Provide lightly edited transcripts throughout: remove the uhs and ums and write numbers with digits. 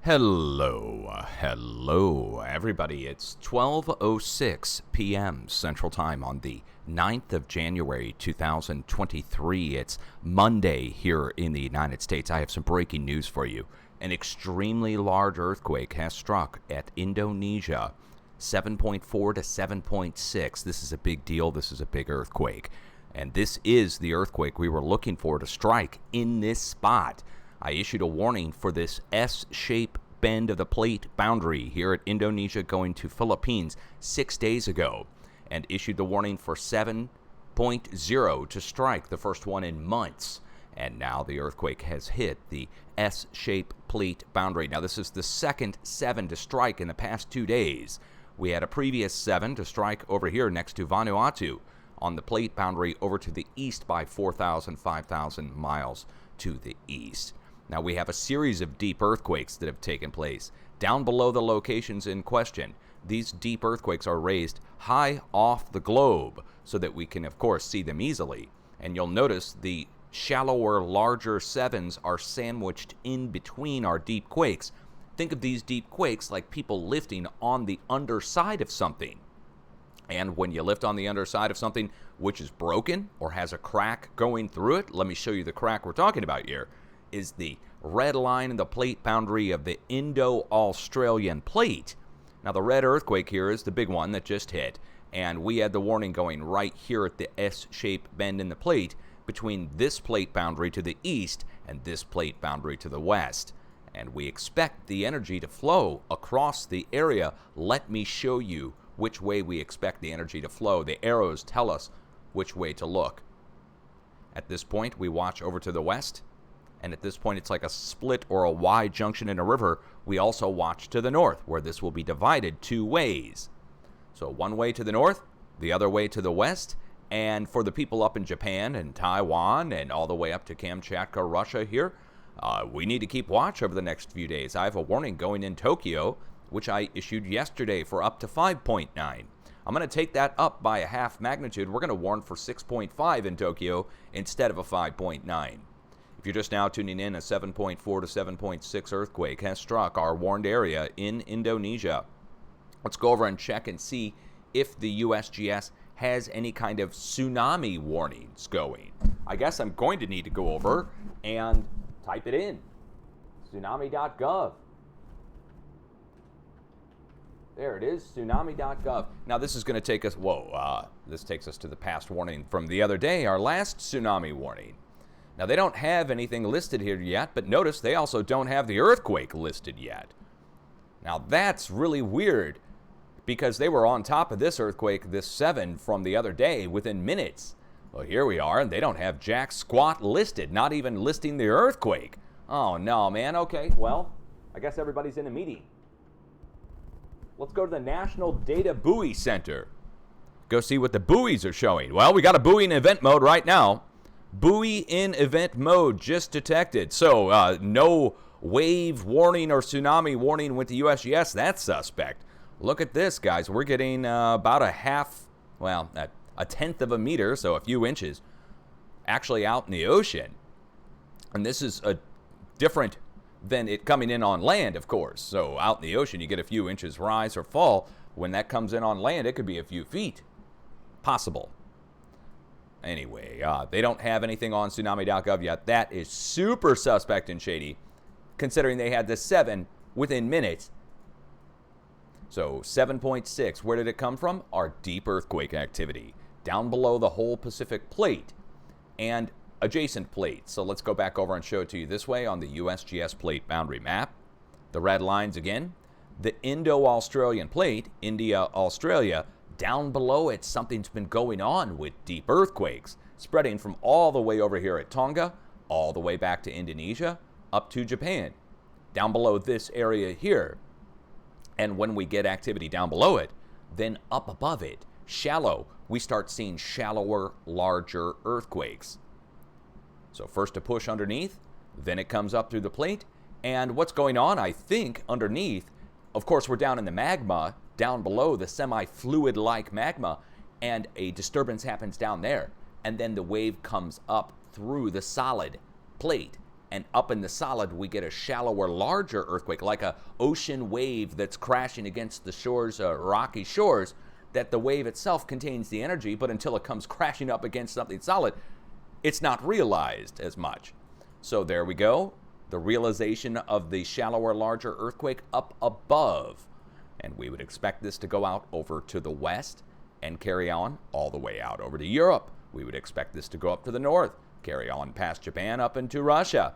Hello, everybody. It's 12:06 p.m. Central Time on the 9th of January, 2023. It's Monday here in the United States. I have some breaking news for you. An extremely large earthquake has struck at Indonesia, 7.4 to 7.6. This is a big deal. This is a big earthquake. And this is the earthquake we were looking for to strike in this spot. I issued a warning for this S-shaped bend of the plate boundary here at Indonesia going to Philippines 6 days ago, and issued the warning for 7.0 to strike, the first one in months. And now the earthquake has hit the S-shaped plate boundary. Now this is the second 7 to strike in the past 2 days. We had a previous 7 to strike over here next to Vanuatu on the plate boundary over to the east by 4,000, 5,000 miles to the east. Now, we have a series of deep earthquakes that have taken place down below the locations in question. These deep earthquakes are raised high off the globe so that we can, of course, see them easily. And you'll notice the shallower, larger 7s are sandwiched in between our deep quakes. Think of these deep quakes like people lifting on the underside of something. And when you lift on the underside of something which is broken or has a crack going through it, let me show you the crack we're talking about here, is the red line in the plate boundary of the Indo-Australian plate. Now, the red earthquake here is the big one that just hit, and we had the warning going right here at the S-shaped bend in the plate between this plate boundary to the east and this plate boundary to the west. And we expect the energy to flow across the area. Let me show you which way we expect the energy to flow. The arrows tell us which way to look. At this point, we watch over to the west. And at this point, it's like a split or a Y junction in a river. We also watch to the north, where this will be divided 2 ways. So one way to the north, the other way to the west. And for the people up in Japan and Taiwan and all the way up to Kamchatka, Russia here, we need to keep watch over the next few days. I have a warning going in Tokyo, which I issued yesterday for up to 5.9. I'm going to take that up by a half magnitude. We're going to warn for 6.5 in Tokyo instead of a 5.9. If you're just now tuning in, a 7.4 to 7.6 earthquake has struck our warned area in Indonesia. Let's go over and check and see if the USGS has any kind of tsunami warnings going. I guess I'm going to need to go over and type it in. Tsunami.gov. There it is, tsunami.gov. Now this is going to take us, this takes us to the past warning from the other day, our last tsunami warning. Now, they don't have anything listed here yet, but notice they also don't have the earthquake listed yet. Now, that's really weird because they were on top of this earthquake, this 7 from the other day, within minutes. Well, here we are, and they don't have jack squat listed, not even listing the earthquake. Oh, no, man. Okay, well, I guess everybody's in a meeting. Let's go to the National Data Buoy Center. Go see what the buoys are showing. Well, we got a buoy in event mode right now. Buoy in event mode just detected. So no wave warning or tsunami warning with the USGS. That's suspect. Look at this, guys. We're getting about a tenth of a meter, so a few inches, actually out in the ocean. And this is different than it coming in on land, of course. So out in the ocean, you get a few inches rise or fall. When that comes in on land, it could be a few feet. Possible. Anyway, they don't have anything on tsunami.gov yet. That is super suspect and shady, considering they had the 7 within minutes. So 7.6, where did it come from? Our deep earthquake activity, down below the whole Pacific plate and adjacent plates. So let's go back over and show it to you this way on the USGS plate boundary map. The red lines again. The Indo-Australian plate, India, Australia. Down below it, something's been going on with deep earthquakes, spreading from all the way over here at Tonga, all the way back to Indonesia, up to Japan, down below this area here. And when we get activity down below it, then up above it, shallow, we start seeing shallower, larger earthquakes. So first a push underneath, then it comes up through the plate, and what's going on, I think, underneath, of course, we're down in the magma, down below the semi-fluid-like magma, and a disturbance happens down there. And then the wave comes up through the solid plate And up in the solid, we get a shallower, larger earthquake, like a ocean wave that's crashing against the shores, rocky shores, that the wave itself contains the energy, but until it comes crashing up against something solid, it's not realized as much. So there we go, the realization of the shallower, larger earthquake up above. And we would expect this to go out over to the west and carry on all the way out over to Europe. We would expect this to go up to the north, carry on past Japan up into Russia,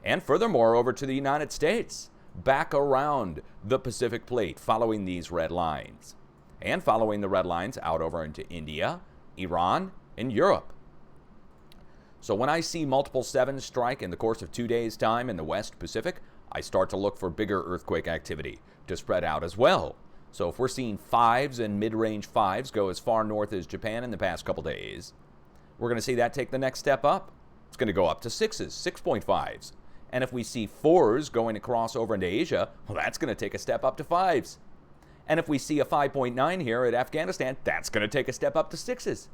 and furthermore over to the United States, back around the Pacific Plate, following these red lines, and following the red lines out over into India, Iran, and Europe. So when I see multiple 7s strike in the course of 2 days' time in the West Pacific, I start to look for bigger earthquake activity to spread out as well. So if we're seeing 5s and mid-range 5s go as far north as Japan in the past couple days, we're going to see that take the next step up. It's going to go up to 6s, 6.5s. And if we see 4s going across over into Asia, well, that's going to take a step up to 5s. And if we see a 5.9 here at Afghanistan, that's going to take a step up to 6s.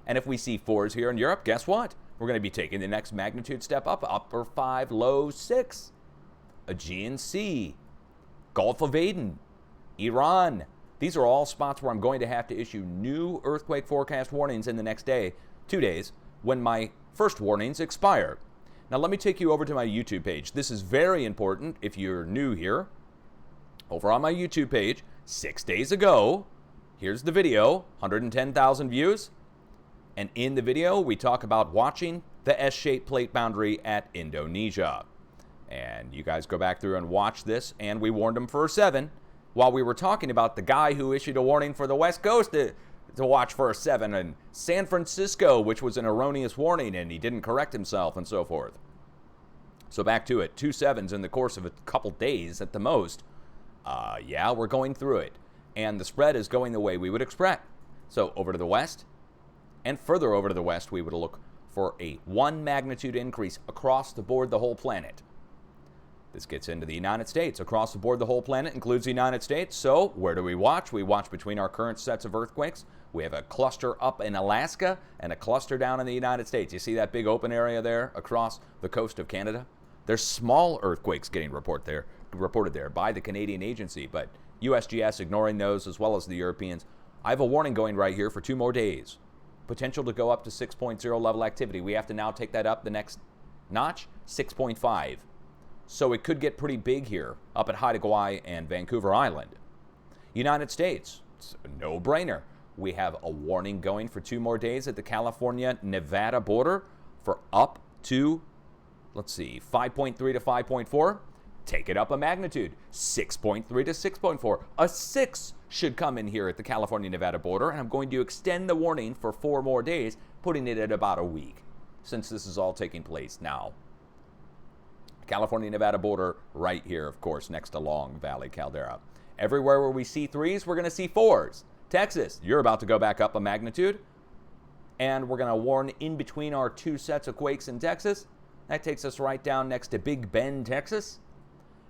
And if we see 4s here in Europe, guess what? We're going to be taking the next magnitude step up, upper 5, low 6. Aegean Sea, Gulf of Aden, Iran. These are all spots where I'm going to have to issue new earthquake forecast warnings in the next 2 days, when my first warnings expire. Now let me take you over to my YouTube page. This is very important if you're new here. Over on my YouTube page, 6 days ago, here's the video, 110,000 views. And in the video, we talk about watching the S-shaped plate boundary at Indonesia. And you guys go back through and watch this, and we warned them for a 7, while we were talking about the guy who issued a warning for the West Coast to watch for a 7 in San Francisco, which was an erroneous warning, and he didn't correct himself and so forth. So back to it, 2 7s in the course of a couple days at the most. Yeah, we're going through it. And the spread is going the way we would expect. So over to the west, and further over to the west, we would look for a 1 magnitude increase across the board, the whole planet. This gets into the United States. Across the board, the whole planet includes the United States. So where do we watch? We watch between our current sets of earthquakes. We have a cluster up in Alaska and a cluster down in the United States. You see that big open area there across the coast of Canada? There's small earthquakes getting reported there by the Canadian agency, but USGS ignoring those as well as the Europeans. I have a warning going right here for 2 more days. Potential to go up to 6.0 level activity. We have to now take that up the next notch, 6.5. So it could get pretty big here up at Haida Gwaii and Vancouver Island. United States, it's a no-brainer. We have a warning going for 2 more days at the California-Nevada border for up to, let's see, 5.3 to 5.4. Take it up a magnitude, 6.3 to 6.4. A 6 should come in here at the California-Nevada border, and I'm going to extend the warning for 4 more days, putting it at about a week, since this is all taking place now. California-Nevada border right here, of course, next to Long Valley Caldera. Everywhere where we see 3s, we're going to see 4s. Texas, you're about to go back up a magnitude. And we're going to warn in between our 2 sets of quakes in Texas. That takes us right down next to Big Bend, Texas.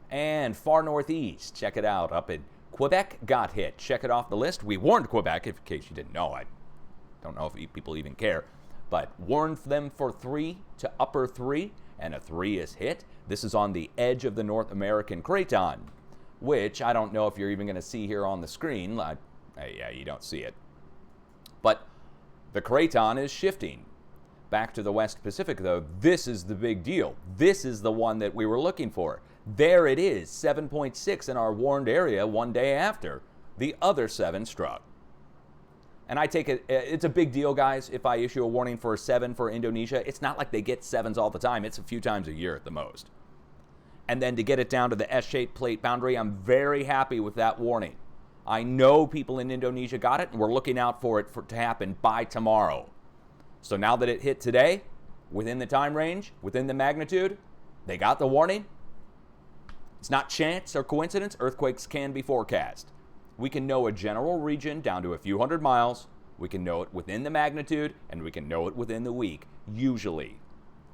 And far northeast, check it out, up in Quebec got hit. Check it off the list. We warned Quebec, in case you didn't know. I don't know if people even care. But warned them for 3 to upper 3. And a 3 is hit. This is on the edge of the North American craton, which I don't know if you're even going to see here on the screen. Yeah, you don't see it. But the craton is shifting. Back to the West Pacific, though, this is the big deal. This is the one that we were looking for. There it is, 7.6 in our warned area 1 day after the other 7 struck. And I take it, it's a big deal, guys, if I issue a warning for a 7 for Indonesia. It's not like they get 7s all the time. It's a few times a year at the most. And then to get it down to the S-shaped plate boundary, I'm very happy with that warning. I know people in Indonesia got it, and we're looking out for it to happen by tomorrow. So now that it hit today, within the time range, within the magnitude, they got the warning. It's not chance or coincidence. Earthquakes can be forecast. We can know a general region down to a few hundred miles. We can know it within the magnitude, and we can know it within the week, usually.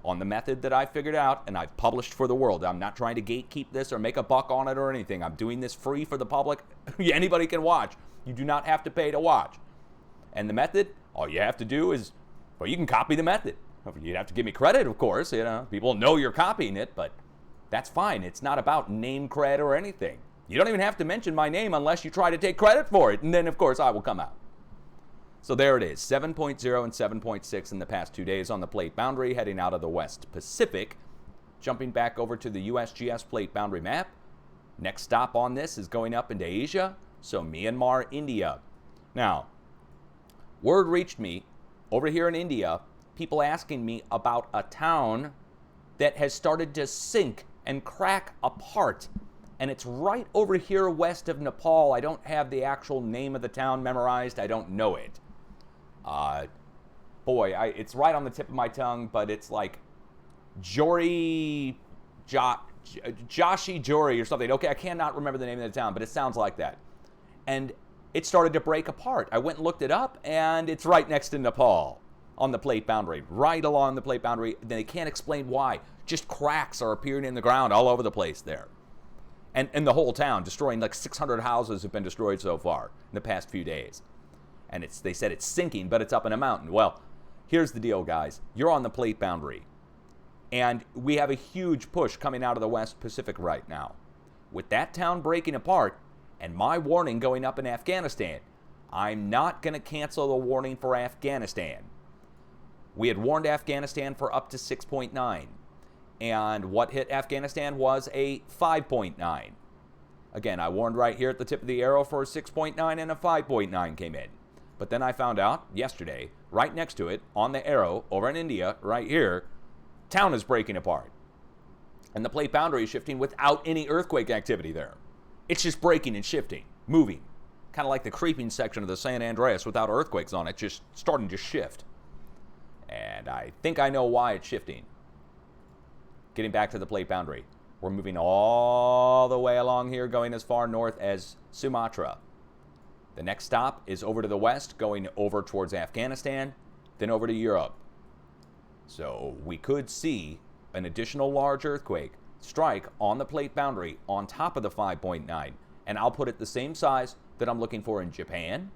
On the method that I figured out and I've published for the world. I'm not trying to gatekeep this or make a buck on it or anything. I'm doing this free for the public. Anybody can watch. You do not have to pay to watch. And the method, all you have to do is, well, you can copy the method. You'd have to give me credit, of course. People know you're copying it, but that's fine. It's not about name cred or anything. You don't even have to mention my name unless you try to take credit for it, and then, of course, I will come out. So there it is, 7.0 and 7.6 in the past 2 days on the plate boundary, heading out of the West Pacific. Jumping back over to the USGS plate boundary map. Next stop on this is going up into Asia, so Myanmar, India. Now, word reached me over here in India, people asking me about a town that has started to sink and crack apart. And it's right over here west of Nepal. I don't have the actual name of the town memorized. I don't know it. It's right on the tip of my tongue, but it's like Joshi Jori or something. Okay, I cannot remember the name of the town, but it sounds like that. And it started to break apart. I went and looked it up, and it's right next to Nepal on the plate boundary, right along the plate boundary. They can't explain why. Just cracks are appearing in the ground all over the place there. And the whole town, destroying like 600 houses have been destroyed so far in the past few days. And they said it's sinking, but it's up in a mountain. Well, here's the deal, guys. You're on the plate boundary. And we have a huge push coming out of the West Pacific right now. With that town breaking apart and my warning going up in Afghanistan, I'm not going to cancel the warning for Afghanistan. We had warned Afghanistan for up to 6.9. And what hit Afghanistan was a 5.9. Again, I warned right here at the tip of the arrow for a 6.9 and a 5.9 came in. But then I found out yesterday, right next to it, on the arrow, over in India, right here, town is breaking apart. And the plate boundary is shifting without any earthquake activity there. It's just breaking and shifting, moving. Kind of like the creeping section of the San Andreas without earthquakes on it, just starting to shift. And I think I know why it's shifting. Getting back to the plate boundary. We're moving all the way along here, going as far north as Sumatra. The next stop is over to the west, going over towards Afghanistan, then over to Europe. So we could see an additional large earthquake strike on the plate boundary on top of the 5.9. And I'll put it the same size that I'm looking for in Japan,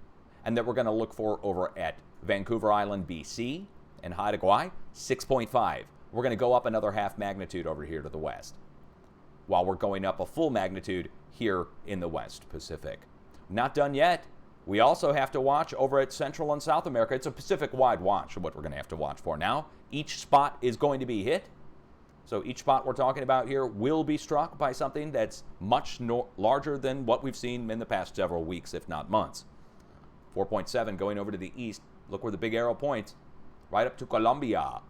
and that we're going to look for over at Vancouver Island, BC, and Haida Gwaii, 6.5. We're going to go up another half magnitude over here to the west, while we're going up a full magnitude here in the West Pacific. Not done yet. We also have to watch over at Central and South America. It's a Pacific-wide watch, what we're going to have to watch for now. Each spot is going to be hit. So each spot we're talking about here will be struck by something that's much larger than what we've seen in the past several weeks, if not months. 4.7 going over to the east. Look where the big arrow points. Right up to Colombia.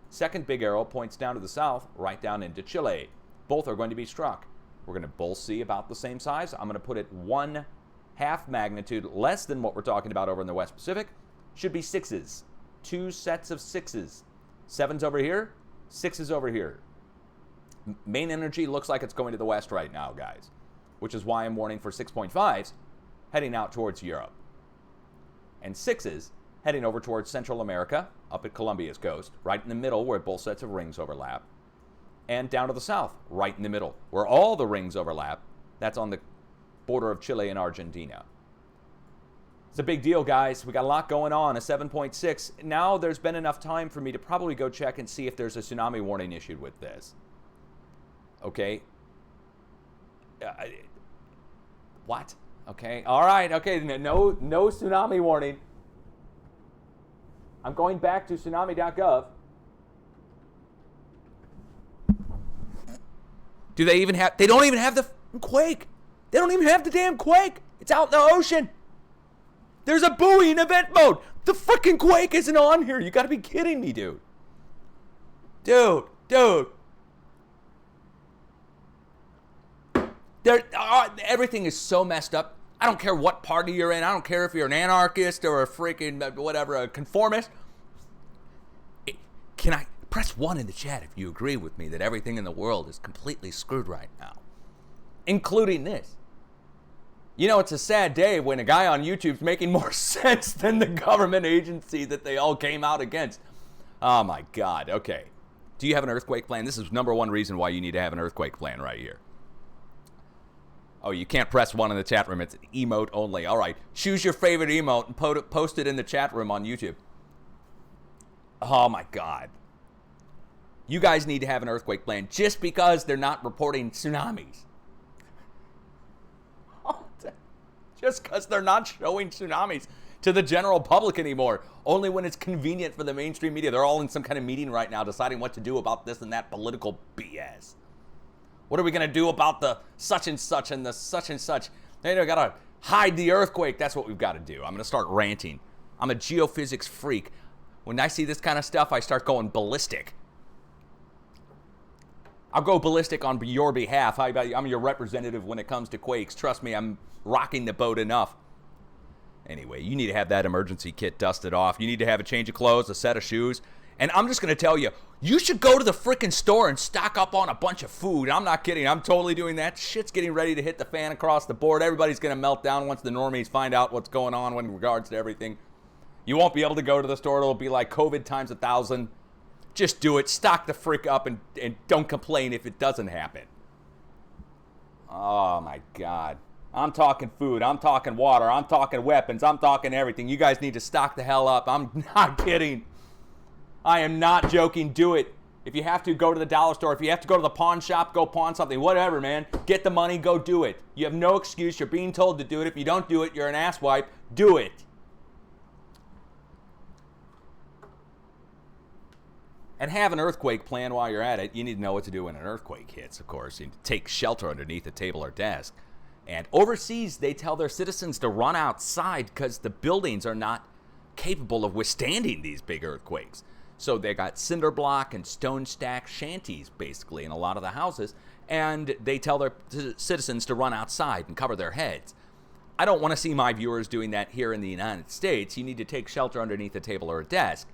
Second big arrow points down to the south, right down into Chile. Both are going to be struck. We're going to both see about the same size. I'm going to put it 1/2 magnitude less than what we're talking about over in the West Pacific. Should be 6s. 2 sets of 6s. 7s over here, 6s over here. Main energy looks like it's going to the west right now, guys, which is why I'm warning for 6.5s heading out towards Europe. And 6s heading over towards Central America, up at Colombia's coast, right in the middle where both sets of rings overlap. And down to the south, right in the middle, where all the rings overlap. That's on the border of Chile and Argentina. It's a big deal, guys. We got a lot going on, a 7.6. Now there's been enough time for me to probably go check and see if there's a tsunami warning issued with this. Okay. What? Okay. All right. Okay. No tsunami warning. I'm going back to tsunami.gov. Do they even have... They don't even have the quake. They don't even have the damn quake. It's out in the ocean. There's a buoy in event mode. The freaking quake isn't on here. You got to be kidding me, dude. Dude. Everything is so messed up. I don't care what party you're in. I don't care if you're an anarchist or a freaking whatever, a conformist. Can I press 1 in the chat if you agree with me that everything in the world is completely screwed right now, including this? You know, it's a sad day when a guy on YouTube's making more sense than the government agency that they all came out against. Oh my God. Okay. Do you have an earthquake plan? This is number one reason why you need to have an earthquake plan right here. Oh, you can't press 1 in the chat room. It's an emote only. All right. Choose your favorite emote and post it in the chat room on YouTube. Oh, my God. You guys need to have an earthquake plan just because they're not reporting tsunamis. Just because they're not showing tsunamis to the general public anymore. Only when it's convenient for the mainstream media. They're all in some kind of meeting right now deciding what to do about this and that political BS. What are we going to do about the such and such and the such and such? They got to hide the earthquake. That's what we've got to do. I'm going to start ranting. I'm a geophysics freak. When I see this kind of stuff, I start going ballistic. I'll go ballistic on your behalf. I'm your representative when it comes to quakes. Trust me, I'm rocking the boat enough. Anyway, you need to have that emergency kit dusted off. You need to have a change of clothes, a set of shoes. And I'm just going to tell you, you should go to the freaking store and stock up on a bunch of food. I'm not kidding. I'm totally doing that. Shit's getting ready to hit the fan across the board. Everybody's going to melt down once the normies find out what's going on in regards to everything. You won't be able to go to the store. It'll be like COVID times 1,000. Just do it. Stock the frick up and don't complain if it doesn't happen. Oh, my God. I'm talking food. I'm talking water. I'm talking weapons. I'm talking everything. You guys need to stock the hell up. I'm not kidding. I am not joking. Do it. If you have to, go to the dollar store. If you have to go to the pawn shop, go pawn something. Whatever, man. Get the money. Go do it. You have no excuse. You're being told to do it. If you don't do it, you're an asswipe. Do it. And have an earthquake plan while you're at it. You need to know what to do when an earthquake hits, of course. You need to take shelter underneath a table or desk. And overseas, they tell their citizens to run outside because the buildings are not capable of withstanding these big earthquakes. So they got cinder block and stone stack shanties, basically, in a lot of the houses. And they tell their citizens to run outside and cover their heads. I don't want to see my viewers doing that here in the United States. You need to take shelter underneath a table or a desk.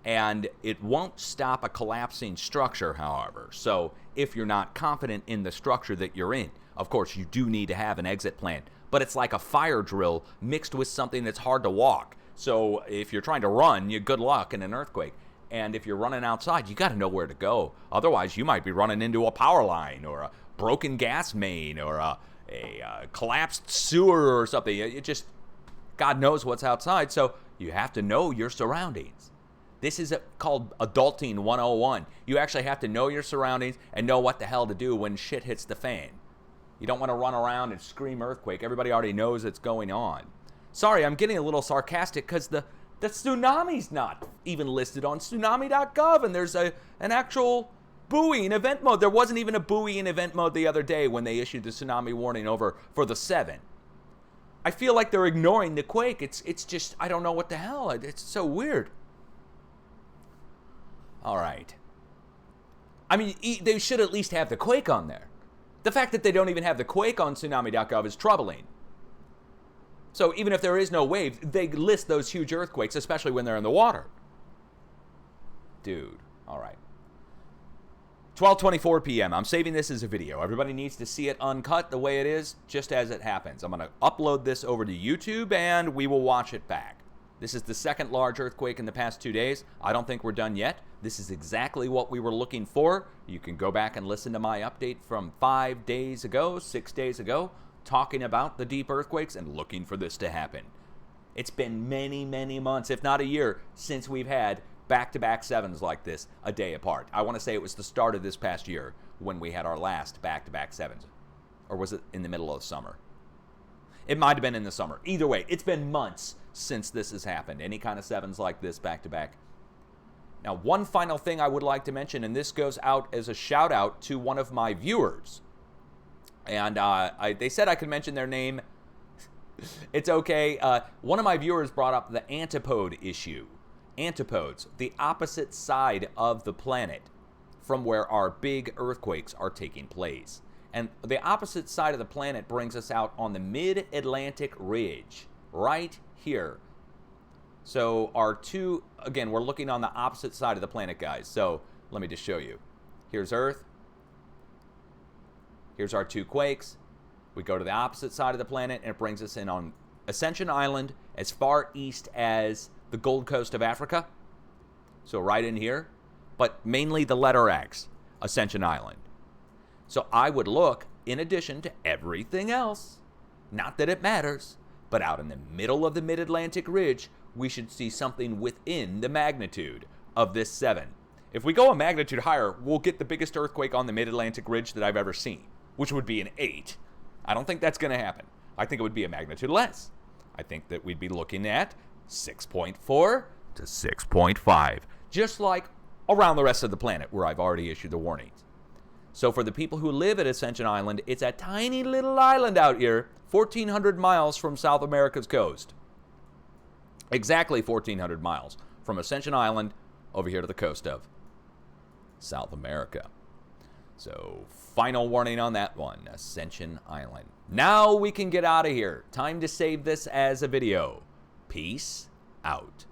And it won't stop a collapsing structure, however. So if you're not confident in the structure that you're in, of course, you do need to have an exit plan. But it's like a fire drill mixed with something that's hard to walk. So if you're trying to run, you good luck in an earthquake. And if you're running outside, you got to know where to go. Otherwise, you might be running into a power line or a broken gas main or a collapsed sewer or something. It just, God knows what's outside. So you have to know your surroundings. This is called Adulting 101. You actually have to know your surroundings and know what the hell to do when shit hits the fan. You don't want to run around and scream earthquake. Everybody already knows it's going on. Sorry, I'm getting a little sarcastic because the tsunami's not even listed on tsunami.gov, and there's an actual buoy in event mode. There wasn't even a buoy in event mode the other day when they issued the tsunami warning over for the 7. I feel like they're ignoring the quake. It's just, I don't know what the hell. It's so weird. All right. I mean, they should at least have the quake on there. The fact that they don't even have the quake on tsunami.gov is troubling. So even if there is no wave, they list those huge earthquakes, especially when they're in the water. Dude, all right. 12:24 p.m. I'm saving this as a video. Everybody needs to see it uncut the way it is, just as it happens. I'm going to upload this over to YouTube, and we will watch it back. This is the second large earthquake in the past 2 days. I don't think we're done yet. This is exactly what we were looking for. You can go back and listen to my update from 5 days ago, 6 days ago, talking about the deep earthquakes and looking for this to happen. It's been many, many months, if not a year, since we've had back-to-back 7s like this a day apart. I want to say it was the start of this past year when we had our last back-to-back 7s. Or was it in the middle of the summer? It might have been in the summer. Either way, it's been months since this has happened. Any kind of 7s like this back-to-back. Now, one final thing I would like to mention, and this goes out as a shout-out to one of my viewers. And they said I could mention their name. It's okay. One of my viewers brought up the antipode issue. Antipodes, the opposite side of the planet from where our big earthquakes are taking place. And the opposite side of the planet brings us out on the mid-Atlantic ridge, right here. So our two, again, we're looking on the opposite side of the planet, guys. So let me just show you. Here's Earth. Here's our two quakes. We go to the opposite side of the planet, and it brings us in on Ascension Island, as far east as the Gold Coast of Africa. So right in here, but mainly the letter X, Ascension Island. So I would look, in addition to everything else, not that it matters, but out in the middle of the Mid-Atlantic Ridge, we should see something within the magnitude of this 7. If we go a magnitude higher, we'll get the biggest earthquake on the Mid-Atlantic Ridge that I've ever seen, which would be an 8. I don't think that's going to happen. I think it would be a magnitude less. I think that we'd be looking at 6.4 to 6.5, just like around the rest of the planet where I've already issued the warnings. So for the people who live at Ascension Island, it's a tiny little island out here, 1,400 miles from South America's coast. Exactly 1,400 miles from Ascension Island over here to the coast of South America. So final warning on that one, Ascension Island. Now we can get out of here. Time to save this as a video. Peace out.